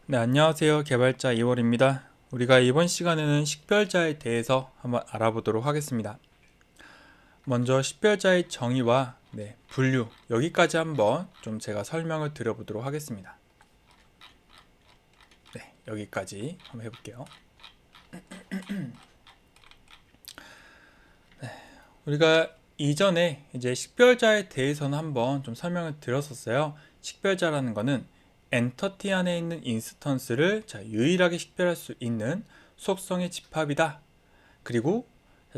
네, 안녕하세요. 개발자 2월입니다. 우리가 이번 시간에는 식별자에 대해서 한번 알아보도록 하겠습니다. 먼저 식별자의 정의와 분류, 여기까지 한번 좀 제가 설명을 드려보도록 하겠습니다. 네, 여기까지 한번 해볼게요. 우리가 이전에 이제 식별자에 대해서는 한번 좀 설명을 드렸었어요. 식별자라는 거는 엔터티 안에 있는 인스턴스를 유일하게 식별할 수 있는 속성의 집합이다. 그리고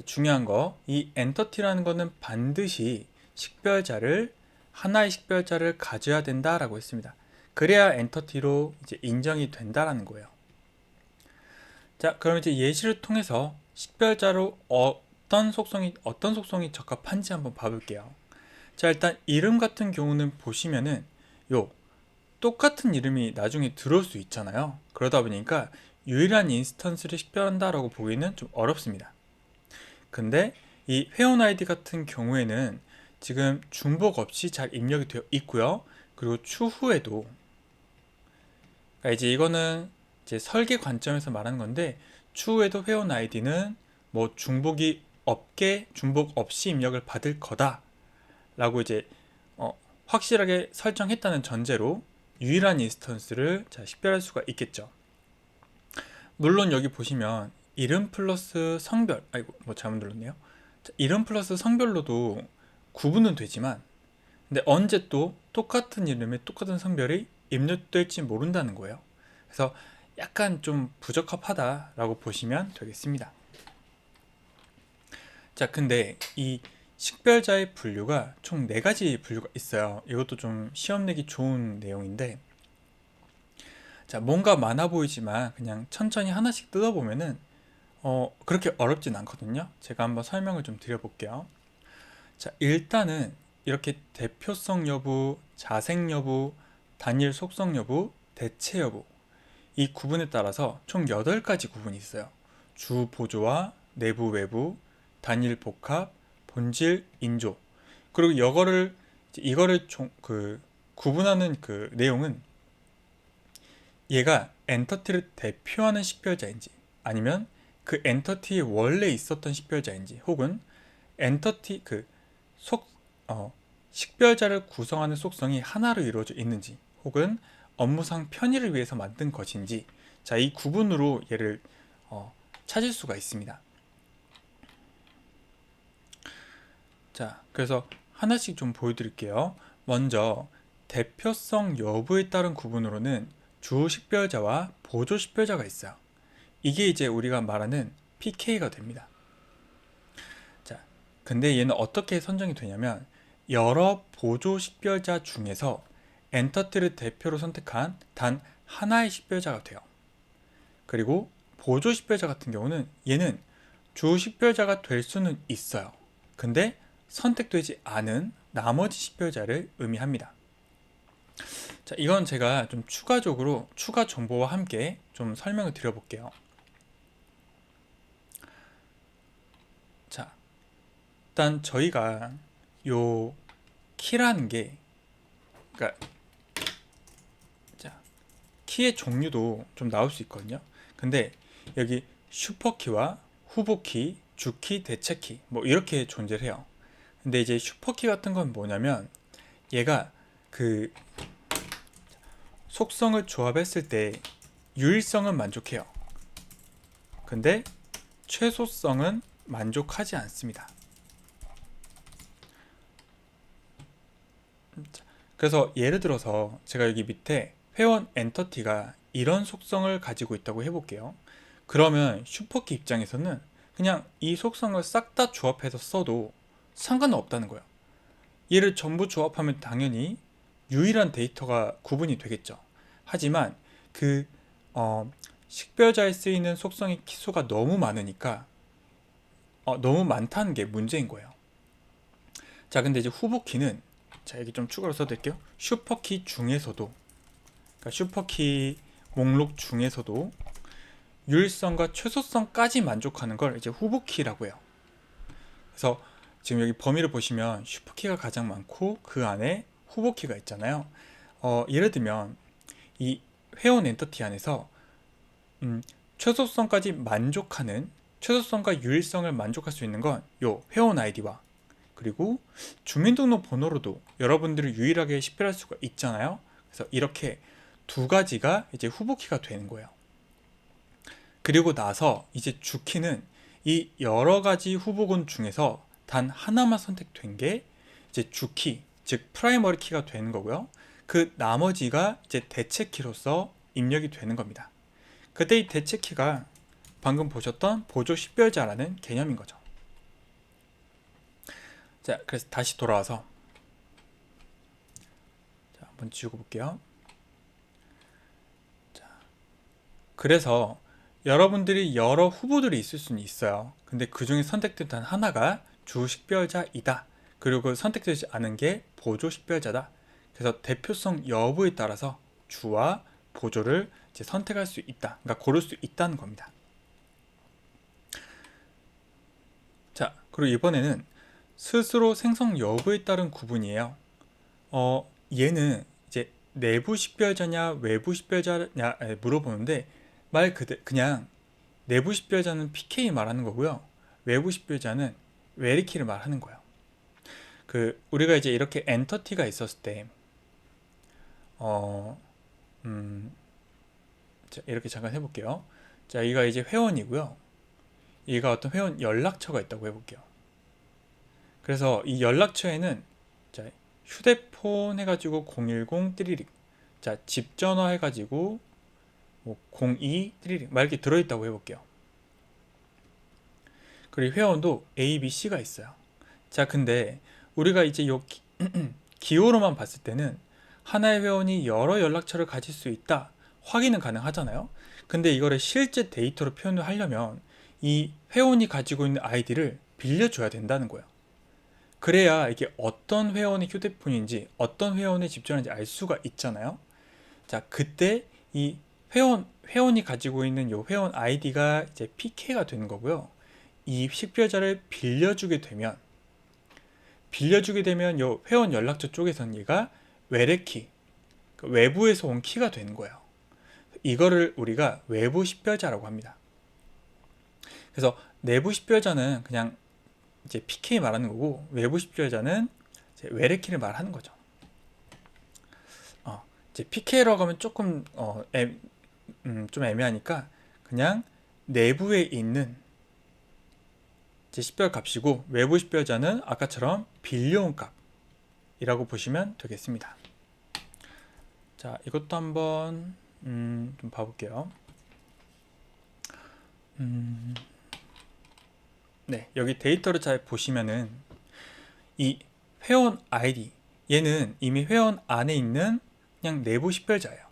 중요한 거, 이 엔터티라는 거는 반드시 식별자를 하나의 식별자를 가져야 된다라고 했습니다. 그래야 엔터티로 이제 인정이 된다라는 거예요. 자, 그럼 이제 예시를 통해서 식별자로 어떤 속성이 적합한지 한번 봐볼게요. 자, 일단 이름 같은 경우는 보시면은 요 똑같은 이름이 나중에 들어올 수 있잖아요. 그러다 보니까 유일한 인스턴스를 식별한다라고 보기는 좀 어렵습니다. 근데 이 회원 아이디 같은 경우에는 지금 중복 없이 잘 입력이 되어 있고요. 그리고 추후에도 그러니까 이제 이거는 이제 설계 관점에서 말하는 건데, 추후에도 회원 아이디는 뭐 중복 없이 입력을 받을 거다라고 이제 확실하게 설정했다는 전제로 유일한 인스턴스를 식별할 수가 있겠죠. 물론 여기 보시면 이름 플러스 성별, 아이고 뭐 잘못 눌렀네요. 이름 플러스 성별로도 구분은 되지만, 근데 언제 또 똑같은 이름에 똑같은 성별이 입력될지 모른다는 거예요. 그래서 약간 좀 부적합하다라고 보시면 되겠습니다. 자, 근데 이 식별자의 분류가 총 4가지 분류가 있어요. 이것도 좀 시험 내기 좋은 내용인데, 자, 뭔가 많아 보이지만 그냥 천천히 하나씩 뜯어보면은 그렇게 어렵진 않거든요. 제가 한번 설명을 좀 드려볼게요. 자, 일단은 이렇게 대표성 여부, 자색 여부, 단일 속성 여부, 대체 여부, 이 구분에 따라서 총 8가지 구분이 있어요. 주 보조와 내부 외부, 단일 복합, 본질 인조. 그리고 이거를 구분하는 그 내용은 얘가 엔터티를 대표하는 식별자인지, 아니면 그 엔터티에 원래 있었던 식별자인지, 혹은 엔터티 속 식별자를 구성하는 속성이 하나로 이루어져 있는지, 혹은 업무상 편의를 위해서 만든 것인지, 자, 이 구분으로 얘를 찾을 수가 있습니다. 자, 그래서 하나씩 좀 보여드릴게요. 먼저 대표성 여부에 따른 구분으로는 주 식별자와 보조 식별자가 있어요. 이게 이제 우리가 말하는 PK가 됩니다. 자, 근데 얘는 어떻게 선정이 되냐면, 여러 보조 식별자 중에서 엔터티를 대표로 선택한 단 하나의 식별자가 돼요. 그리고 보조 식별자 같은 경우는 얘는 주 식별자가 될 수는 있어요. 근데 선택되지 않은 나머지 식별자를 의미합니다. 자, 이건 제가 좀 추가적으로 추가 정보와 함께 좀 설명을 드려볼게요. 자, 일단 저희가 요 키라는 게, 그러니까 자, 키의 종류도 좀 나올 수 있거든요. 근데 여기 슈퍼키와 후보키, 주키, 대체키 뭐 이렇게 존재를 해요. 근데 이제 슈퍼키 같은 건 뭐냐면, 얘가 그 속성을 조합했을 때 유일성은 만족해요. 근데 최소성은 만족하지 않습니다. 그래서 예를 들어서 제가 여기 밑에 회원 엔터티가 이런 속성을 가지고 있다고 해볼게요. 그러면 슈퍼키 입장에서는 그냥 이 속성을 싹 다 조합해서 써도 상관은 없다는 거예요. 얘를 전부 조합하면 당연히 유일한 데이터가 구분이 되겠죠. 하지만 그 식별자에 쓰이는 속성의 키수가 너무 많으니까 너무 많다는 게 문제인 거예요. 자, 근데 이제 후보키는, 자, 여기 좀 추가로 써드릴게요. 슈퍼키 중에서도, 그러니까 슈퍼키 목록 중에서도 유일성과 최소성까지 만족하는 걸 이제 후보키라고 해요. 그래서 지금 여기 범위를 보시면 슈퍼키가 가장 많고 그 안에 후보키가 있잖아요. 예를 들면 이 회원 엔터티 안에서 최소성까지 만족하는 최소성과 유일성을 만족할 수 있는 건 요 회원 아이디와 그리고 주민등록번호로도 여러분들이 유일하게 식별할 수가 있잖아요. 그래서 이렇게 두 가지가 이제 후보키가 되는 거예요. 그리고 나서 이제 주키는 이 여러 가지 후보군 중에서 단 하나만 선택된 게 이제 주키, 즉 프라이머리 키가 되는 거고요. 그 나머지가 이제 대체키로서 입력이 되는 겁니다. 그때 이 대체키가 방금 보셨던 보조 식별자라는 개념인 거죠. 자, 그래서 다시 돌아와서 자, 한번 지우고 볼게요. 자, 그래서 여러분들이 여러 후보들이 있을 수는 있어요. 근데 그 중에 선택된 단 하나가 주 식별자이다. 그리고 선택되지 않은 게 보조 식별자다. 그래서 대표성 여부에 따라서 주와 보조를 이제 선택할 수 있다. 그러니까 고를 수 있다는 겁니다. 자, 그리고 이번에는 스스로 생성 여부에 따른 구분이에요. 얘는 이제 내부 식별자냐 외부 식별자냐 물어보는데 말 그냥 내부 식별자는 PK 말하는 거고요. 외부 식별자는 웨리키를 말하는 거예요. 우리가 이제 이렇게 엔터티가 있었을 때 자, 이렇게 잠깐 해볼게요. 자, 이가 이제 회원이고요. 얘가 어떤 회원 연락처가 있다고 해볼게요. 그래서 이 연락처에는 자, 휴대폰 해가지고 010 띠리릭, 자, 집 전화 해가지고 뭐 02 띠리릭 막 이렇게 들어있다고 해볼게요. 그리고 회원도 A, B, C가 있어요. 자, 근데 우리가 이제 요 기호로만 봤을 때는 하나의 회원이 여러 연락처를 가질 수 있다 확인은 가능하잖아요. 근데 이거를 실제 데이터로 표현을 하려면 이 회원이 가지고 있는 아이디를 빌려줘야 된다는 거예요. 그래야 이게 어떤 회원의 휴대폰인지 어떤 회원의 집 전화인지 알 수가 있잖아요. 자, 그때 이 회원이 가지고 있는 요 회원 아이디가 이제 PK가 되는 거고요. 이 식별자를 빌려주게 되면 요 회원 연락처 쪽에서는 얘가 외래키, 외부에서 온 키가 되는 거예요. 이거를 우리가 외부 식별자라고 합니다. 그래서 내부 식별자는 그냥 이제 PK 말하는 거고 외부 식별자는 이제 외래키를 말하는 거죠. 이제 PK라고 하면 조금 좀 애매하니까 그냥 내부에 있는 이제 식별 값이고 외부 식별자는 아까처럼 빌려온 값이라고 보시면 되겠습니다. 자, 이것도 한번 좀 봐볼게요. 네, 여기 데이터를 잘 보시면은 이 회원 아이디 얘는 이미 회원 안에 있는 그냥 내부 식별자예요.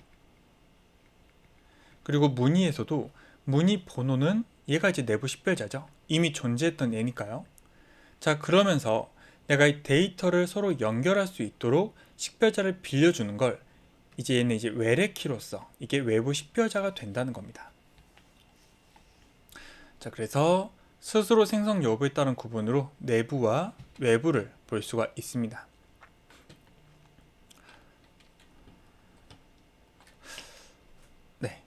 그리고 문의에서도 문의 번호는 얘가 이제 내부 식별자죠. 이미 존재했던 애니까요. 자, 그러면서 내가 이 데이터를 서로 연결할 수 있도록 식별자를 빌려주는 걸 이제 얘는 이제 외래키로서 이게 외부 식별자가 된다는 겁니다. 자, 그래서 스스로 생성 여부에 따른 구분으로 내부와 외부를 볼 수가 있습니다. 네.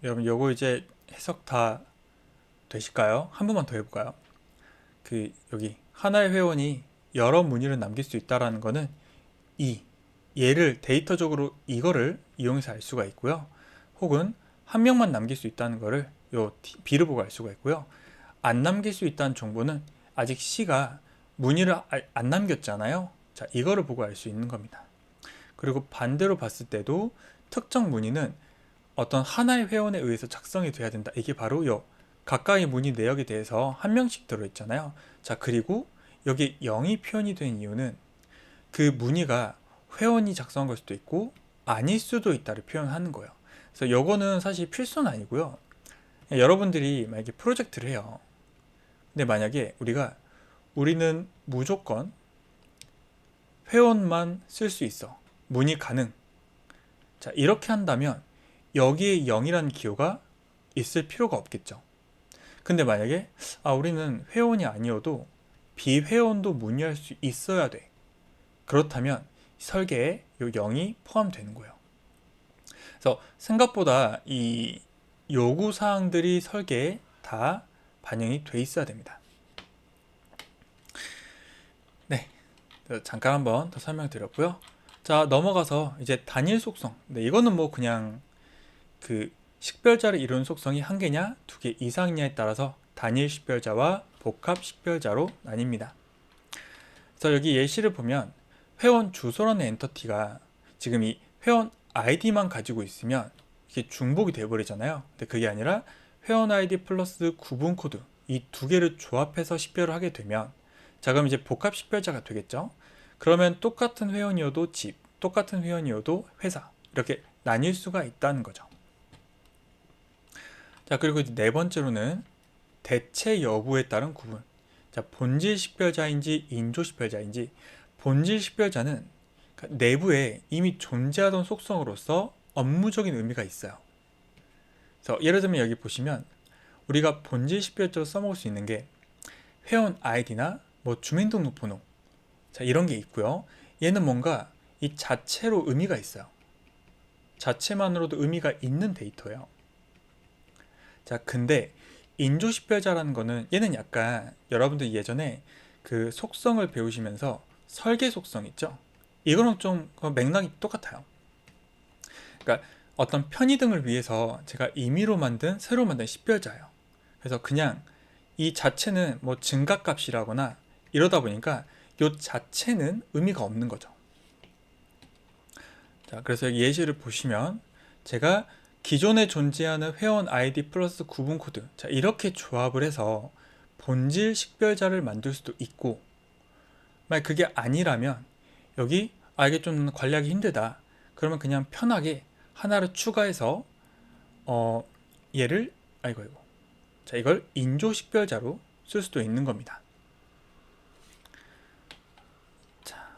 여러분, 요거 이제 해석 다 되실까요? 한 번만 더 해볼까요? 여기 하나의 회원이 여러 문의를 남길 수 있다라는 거는 얘를 데이터적으로 이거를 이용해서 알 수가 있고요. 혹은 한 명만 남길 수 있다는 거를 요 B를 보고 알 수가 있고요. 안 남길 수 있다는 정보는 아직 C가 문의를 안 남겼잖아요. 자, 이거를 보고 알 수 있는 겁니다. 그리고 반대로 봤을 때도 특정 문의는 어떤 하나의 회원에 의해서 작성이 돼야 된다. 이게 바로 요 가까이 문의 내역에 대해서 한 명씩 들어있잖아요. 자, 그리고 여기 0이 표현이 된 이유는 그 문의가 회원이 작성한 걸 수도 있고 아닐 수도 있다를 표현하는 거예요. 그래서 요거는 사실 필수는 아니고요. 여러분들이 만약에 프로젝트를 해요. 근데 만약에 우리는 무조건 회원만 쓸 수 있어. 문의 가능. 자, 이렇게 한다면 여기에 0이라는 기호가 있을 필요가 없겠죠. 근데 만약에 우리는 회원이 아니어도 비회원도 문의할 수 있어야 돼. 그렇다면 설계에 이 0이 포함되는 거예요. 그래서 생각보다 이 요구 사항들이 설계에 다 반영이 돼 있어야 됩니다. 네, 잠깐 한번 더 설명드렸고요. 자, 넘어가서 이제 단일 속성. 네, 이거는 뭐 그냥 그 식별자를 이루는 속성이 한 개냐, 두 개 이상이냐에 따라서 단일 식별자와 복합 식별자로 나뉩니다. 그래서 여기 예시를 보면 회원 주소라는 엔터티가 지금 이 회원 아이디만 가지고 있으면 이게 중복이 돼버리잖아요. 근데 그게 아니라 회원 아이디 플러스 구분 코드 이 두 개를 조합해서 식별을 하게 되면 자, 그럼 이제 복합 식별자가 되겠죠. 그러면 똑같은 회원이어도 집, 똑같은 회원이어도 회사 이렇게 나뉠 수가 있다는 거죠. 자, 그리고 이제 네 번째로는 대체 여부에 따른 구분. 자, 본질 식별자인지 인조 식별자인지. 본질 식별자는 내부에 이미 존재하던 속성으로서 업무적인 의미가 있어요. 그래서 예를 들면 여기 보시면 우리가 본질 식별자로 써먹을 수 있는 게 회원 아이디나 뭐 주민등록번호, 자, 이런 게 있고요. 얘는 뭔가 이 자체로 의미가 있어요. 자체만으로도 의미가 있는 데이터예요. 자, 근데 인조 식별자라는 거는 얘는 약간 여러분들 예전에 그 속성을 배우시면서 설계 속성 있죠? 이거랑 좀 맥락이 똑같아요. 그러니까 어떤 편의 등을 위해서 제가 임의로 만든 새로 만든 식별자예요. 그래서 그냥 이 자체는 뭐 증가값이라거나 이러다 보니까 이 자체는 의미가 없는 거죠. 자, 그래서 여기 예시를 보시면 제가 기존에 존재하는 회원 아이디 플러스 구분 코드, 자, 이렇게 조합을 해서 본질 식별자를 만들 수도 있고, 만약 그게 아니라면 여기 이게 좀 관리하기 힘들다. 그러면 그냥 편하게 하나를 추가해서 얘를 아이고 자, 이걸 인조 식별자로 쓸 수도 있는 겁니다. 자,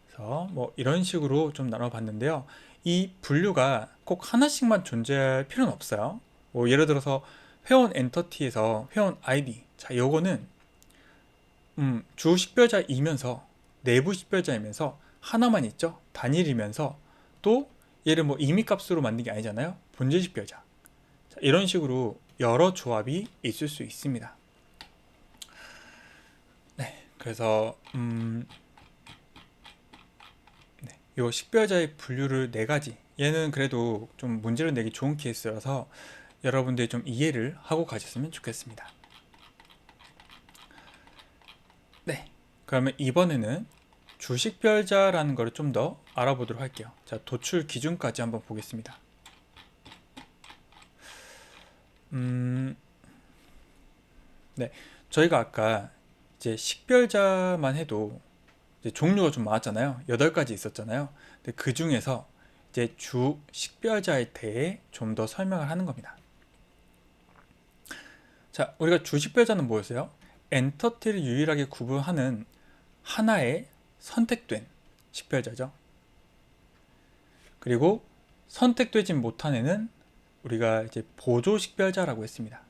그래서 뭐 이런 식으로 좀 나눠봤는데요. 이 분류가 꼭 하나씩만 존재할 필요는 없어요. 뭐 예를 들어서 회원 엔터티에서 회원 아이디, 자, 요거는 주 식별자이면서 내부 식별자이면서 하나만 있죠. 단일이면서 또 얘를 뭐 임의값으로 만든 게 아니잖아요. 본질 식별자. 자, 이런 식으로 여러 조합이 있을 수 있습니다. 네, 그래서 네, 요 식별자의 분류를 네 가지. 얘는 그래도 좀 문제를 내기 좋은 케이스라서 여러분들이 좀 이해를 하고 가셨으면 좋겠습니다. 네, 그러면 이번에는 주식별자라는 것을 좀 더 알아보도록 할게요. 자, 도출 기준까지 한번 보겠습니다. 네, 저희가 아까 이제 식별자만 해도 이제 종류가 좀 많았잖아요. 8가지 있었잖아요. 근데 그 중에서 이제 주 식별자에 대해 좀 더 설명을 하는 겁니다. 자, 우리가 주 식별자는 뭐였어요? 엔터티를 유일하게 구분하는 하나의 선택된 식별자죠. 그리고 선택되지 못한 애는 우리가 이제 보조 식별자라고 했습니다.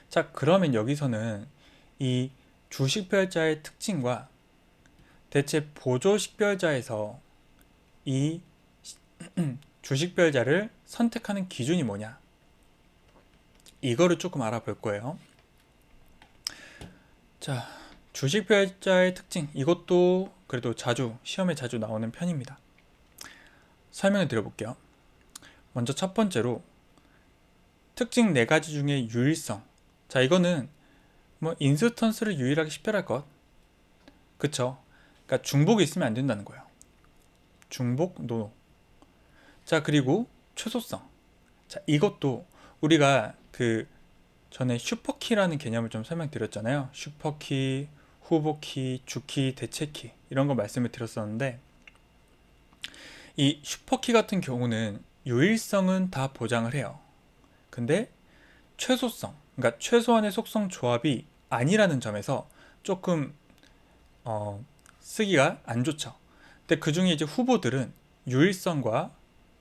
자, 그러면 여기서는 이 주식별자의 특징과 대체 보조 식별자에서 이 주식별자를 선택하는 기준이 뭐냐, 이거를 조금 알아볼 거예요. 자, 주식별자의 특징, 이것도 그래도 시험에 자주 나오는 편입니다. 설명을 드려볼게요. 먼저 첫 번째로 특징 4가지 중에 유일성. 자, 이거는 뭐 인스턴스를 유일하게 식별할 것, 그쵸? 그러니까 중복이 있으면 안 된다는 거예요. 중복, 노. 자, 그리고 최소성. 자, 이것도 우리가 그 전에 슈퍼키라는 개념을 좀 설명드렸잖아요. 슈퍼키, 후보키, 주키, 대체키 이런 거 말씀을 드렸었는데, 이 슈퍼키 같은 경우는 유일성은 다 보장을 해요. 근데 최소성, 그러니까 최소한의 속성 조합이 아니라는 점에서 조금 쓰기가 안 좋죠. 근데 그 중에 이제 후보들은 유일성과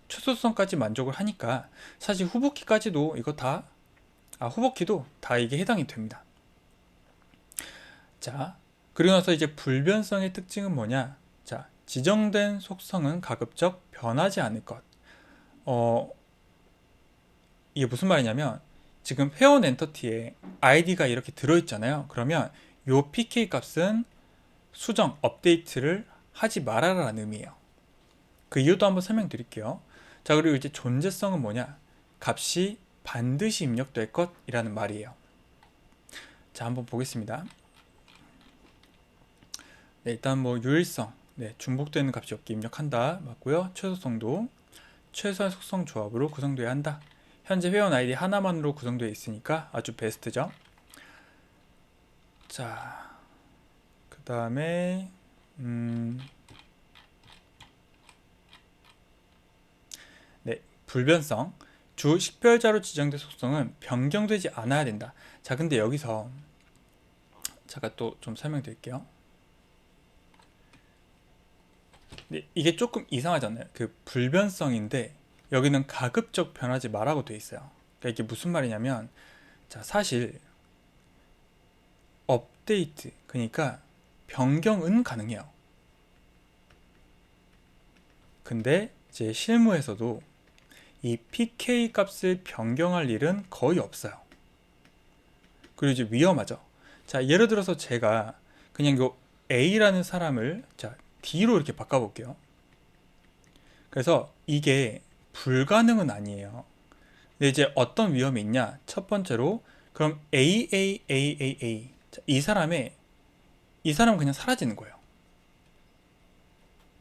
최소성까지 만족을 하니까 사실 후보키까지도 이거 다 후보키도 다 이게 해당이 됩니다. 자, 그리고 나서 이제 불변성의 특징은 뭐냐? 자, 지정된 속성은 가급적 변하지 않을 것. 어, 이게 무슨 말이냐면 지금 회원 엔터티에 아이디가 이렇게 들어있잖아요. 그러면 요 pk 값은 수정, 업데이트를 하지 말아라라는 의미예요. 그 이유도 한번 설명드릴게요. 자, 그리고 이제 존재성은 뭐냐? 값이 반드시 입력될 것이라는 말이에요. 자, 한번 보겠습니다. 네, 일단 뭐 유일성, 네, 중복되는 값이 없게 입력한다 맞고요. 최소성도 최소한 속성 조합으로 구성되어야 한다. 현재 회원 아이디 하나만으로 구성되어 있으니까 아주 베스트죠. 자, 그 다음에 네, 불변성. 주 식별자로 지정된 속성은 변경되지 않아야 된다. 자, 근데 여기서 제가 또 좀 설명드릴게요. 네, 이게 조금 이상하잖아요. 그 불변성인데 여기는 가급적 변하지 말라고 돼 있어요. 그러니까 이게 무슨 말이냐면, 자, 사실 업데이트, 그러니까 변경은 가능해요. 근데 이제 실무에서도 이 pk 값을 변경할 일은 거의 없어요. 그리고 이제 위험하죠. 자, 예를 들어서 제가 그냥 요 A라는 사람을 자 D로 이렇게 바꿔볼게요. 그래서 이게 불가능은 아니에요. 근데 이제 어떤 위험이 있냐? 첫 번째로 그럼 AAAAA 자, 이 사람은 그냥 사라지는 거예요.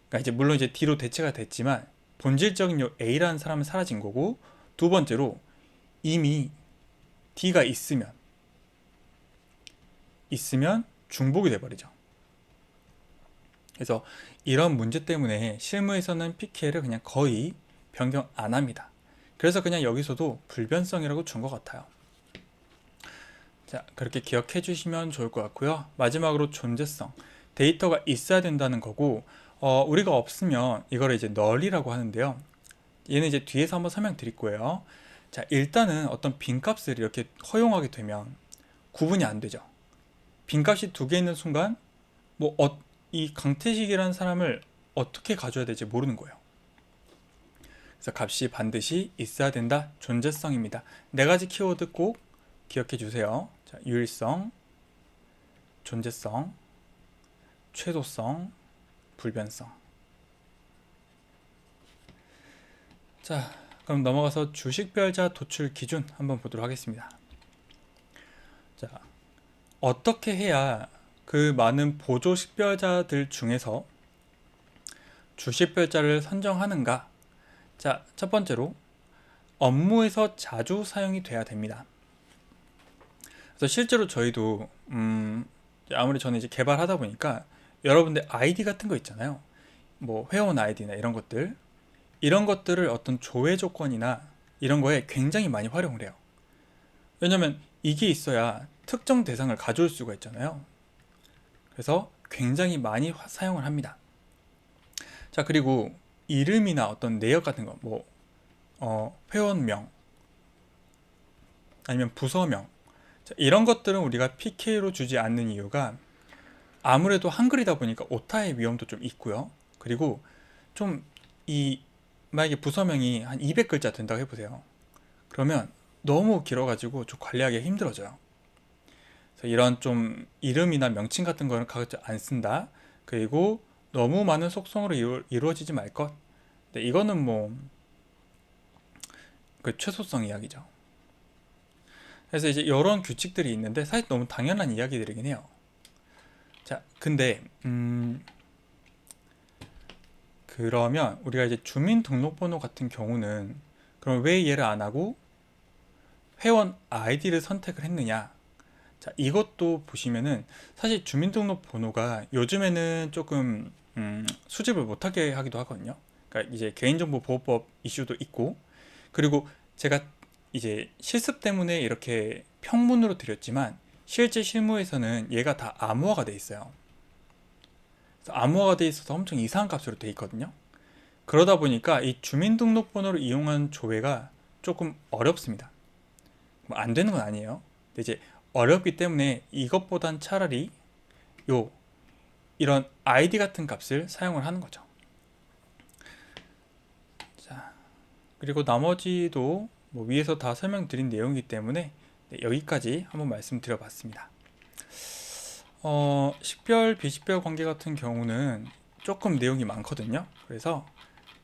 그러니까 이제 물론 이제 D로 대체가 됐지만 본질적인 요 A라는 사람은 사라진 거고, 두 번째로 이미 D가 있으면 중복이 돼버리죠. 그래서 이런 문제 때문에 실무에서는 PK를 그냥 거의 변경 안 합니다. 그래서 그냥 여기서도 불변성이라고 준 것 같아요. 자, 그렇게 기억해 주시면 좋을 것 같고요. 마지막으로 존재성. 데이터가 있어야 된다는 거고, 우리가 없으면 이걸 이제 널이라고 하는데요. 얘는 이제 뒤에서 한번 설명드릴 거예요. 자, 일단은 어떤 빈값을 이렇게 허용하게 되면 구분이 안 되죠. 빈값이 두 개 있는 순간 뭐 이 강태식이라는 사람을 어떻게 가져야 될지 모르는 거예요. 그래서 값이 반드시 있어야 된다. 존재성입니다. 네 가지 키워드 꼭 기억해 주세요. 자, 유일성, 존재성, 최소성, 불변성. 자, 그럼 넘어가서 주식별자 도출 기준 한번 보도록 하겠습니다. 자, 어떻게 해야 그 많은 보조 식별자들 중에서 주식별자를 선정하는가? 자, 첫 번째로 업무에서 자주 사용이 돼야 됩니다. 그래서 실제로 저희도 아무리 저는 이제 개발하다 보니까 여러분들 아이디 같은 거 있잖아요. 뭐 회원 아이디나 이런 것들을 어떤 조회 조건이나 이런 거에 굉장히 많이 활용을 해요. 왜냐면 이게 있어야 특정 대상을 가져올 수가 있잖아요. 그래서 굉장히 많이 사용을 합니다. 자, 그리고 이름이나 어떤 내역 같은 거, 뭐 회원명 아니면 부서명, 자, 이런 것들은 우리가 PK로 주지 않는 이유가 아무래도 한글이다 보니까 오타의 위험도 좀 있고요. 그리고 좀 만약에 부서명이 한 200글자 된다고 해보세요. 그러면 너무 길어가지고 좀 관리하기 힘들어져요. 그래서 이런 좀 이름이나 명칭 같은 거는 가급적 안 쓴다. 그리고 너무 많은 속성으로 이루어지지 말 것. 근데 이거는 뭐 그 최소성 이야기죠. 그래서 이제 이런 규칙들이 있는데 사실 너무 당연한 이야기들이긴 해요. 자, 근데 그러면 우리가 이제 주민등록번호 같은 경우는 그럼 왜 얘를 안 하고 회원 아이디를 선택을 했느냐? 자, 이것도 보시면은 사실 주민등록번호가 요즘에는 조금 수집을 못하게 하기도 하거든요. 그러니까 이제 개인정보보호법 이슈도 있고, 그리고 제가 이제 실습 때문에 이렇게 평문으로 드렸지만 실제 실무에서는 얘가 다 암호화가 돼 있어요. 그래서 암호화가 돼 있어서 엄청 이상한 값으로 돼 있거든요. 그러다 보니까 이 주민등록번호를 이용한 조회가 조금 어렵습니다. 뭐 안 되는 건 아니에요. 근데 이제 어렵기 때문에 이것보단 차라리 요 이런 id 같은 값을 사용을 하는 거죠. 자, 그리고 나머지도 뭐 위에서 다 설명드린 내용이기 때문에 네, 여기까지 한번 말씀드려 봤습니다. 식별, 비식별 관계 같은 경우는 조금 내용이 많거든요. 그래서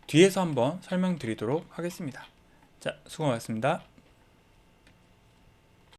뒤에서 한번 설명드리도록 하겠습니다. 자, 수고 많았습니다.